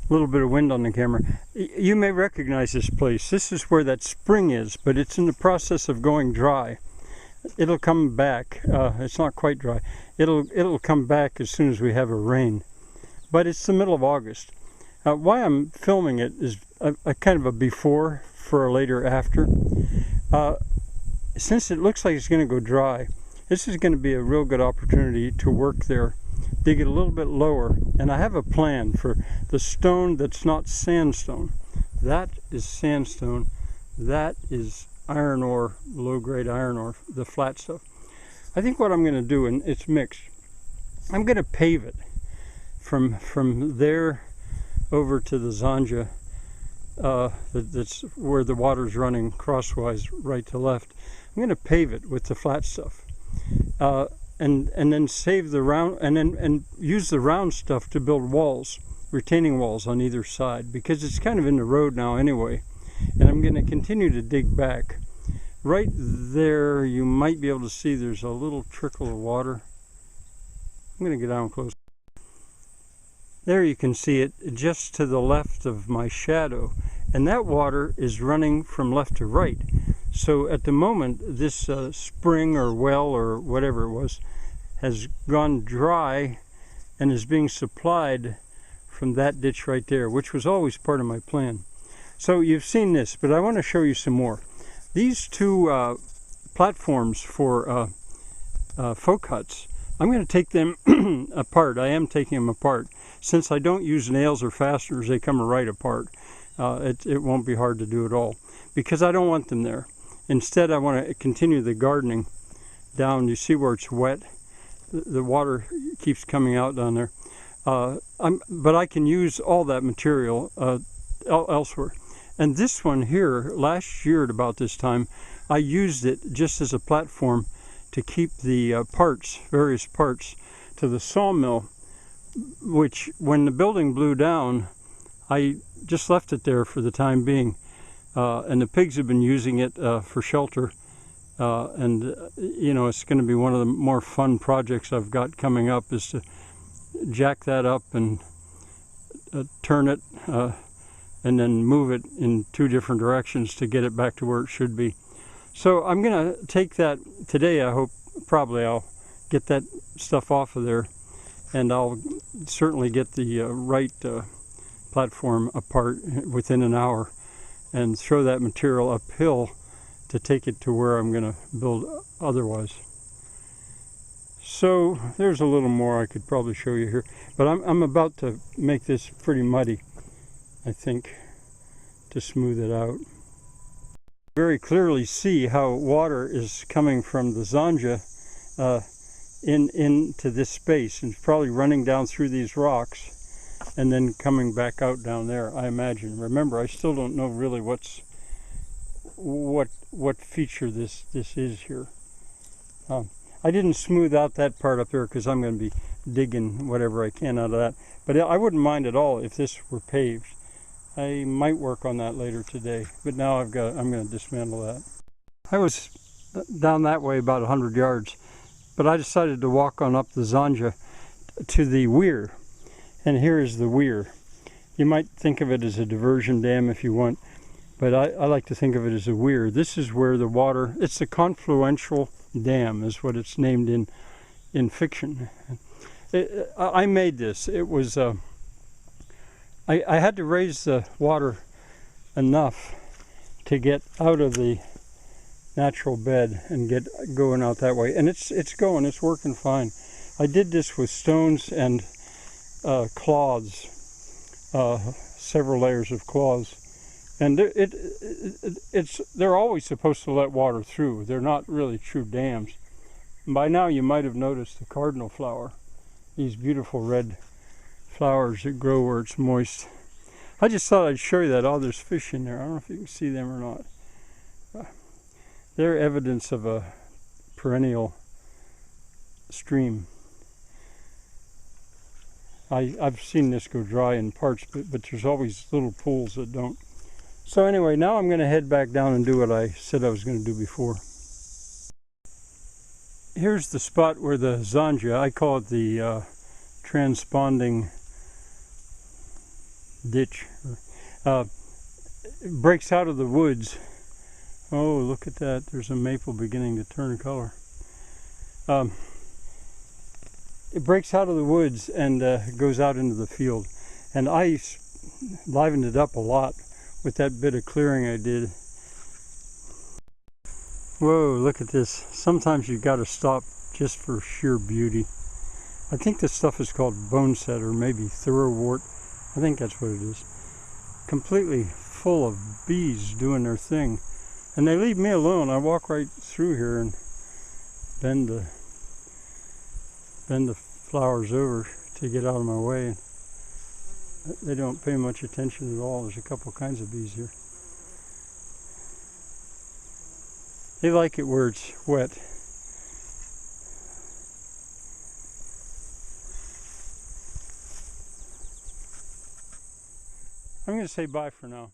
A little bit of wind on the camera. You may recognize this place. This is where that spring is, but it's in the process of going dry. It'll come back. It's not quite dry. It'll come back as soon as we have a rain. But it's the middle of August. Why I'm filming it is a kind of a before for a later after. Since it looks like it's going to go dry, this is going to be a real good opportunity to work there, dig it a little bit lower. And I have a plan for the stone that's not sandstone. That is sandstone. That is iron ore, low-grade iron ore, the flat stuff. I think what I'm going to do, and it's mixed, I'm going to pave it from there over to the zanja. That's where the water's running crosswise, right to left. I'm going to pave it with the flat stuff, and then save the round, and use the round stuff to build walls, retaining walls on either side, because it's kind of in the road now anyway. And I'm going to continue to dig back. Right there, you might be able to see there's a little trickle of water. I'm going to get down close. There you can see it just to the left of my shadow. And that water is running from left to right. So at the moment, this spring or well or whatever it was has gone dry and is being supplied from that ditch right there, which was always part of my plan. So you've seen this, but I want to show you some more. These two platforms for folk huts, I'm going to take them apart. I am taking them apart. Since I don't use nails or fasteners, they come right apart. It won't be hard to do at all, because I don't want them there. Instead, I want to continue the gardening down. You see where it's wet? The water keeps coming out down there. But I can use all that material elsewhere. And this one here, last year at about this time, I used it just as a platform to keep the various parts, to the sawmill, which when the building blew down, I just left it there for the time being. And the pigs have been using it for shelter. And you know, it's going to be one of the more fun projects I've got coming up, is to jack that up and turn it and then move it in two different directions to get it back to where it should be. So I'm going to take that today. I hope probably I'll get that stuff off of there, and I'll certainly get the right platform apart within an hour and throw that material uphill to take it to where I'm going to build otherwise. So there's a little more I could probably show you here, but I'm about to make this pretty muddy, I think, to smooth it out. Very clearly see how water is coming from the zanja into this space, and it's probably running down through these rocks and then coming back out down there, I imagine. Remember, I still don't know really what feature this is here. I didn't smooth out that part up there because I'm going to be digging whatever I can out of that. But I wouldn't mind at all if this were paved. I might work on that later today, but now I'm going to dismantle that. I was down that way about 100 yards, but I decided to walk on up the zanja to the weir. And here is the weir. You might think of it as a diversion dam if you want, but I like to think of it as a weir. This is where the water, it's the Confluential Dam is what it's named in fiction. I made this. It was, I had to raise the water enough to get out of the natural bed and get going out that way. And it's going, it's working fine. I did this with stones and cloths, several layers of cloths. And they're always supposed to let water through. They're not really true dams. By now you might have noticed the cardinal flower. These beautiful red flowers that grow where it's moist. I just thought I'd show you that. Oh, there's fish in there. I don't know if you can see them or not. They're evidence of a perennial stream. I've seen this go dry in parts, but there's always little pools that don't. So anyway, now I'm going to head back down and do what I said I was going to do before. Here's the spot where the zanja, I call it the transponding ditch. It breaks out of the woods. Oh, look at that. There's a maple beginning to turn color. It breaks out of the woods and goes out into the field. And I livened it up a lot with that bit of clearing I did. Whoa, look at this. Sometimes you've got to stop just for sheer beauty. I think this stuff is called boneset or maybe thoroughwort. I think that's what it is. Completely full of bees doing their thing. And they leave me alone. I walk right through here and bend the flowers over to get out of my way. They don't pay much attention at all. There's a couple kinds of bees here. They like it where it's wet. I'm going to say bye for now.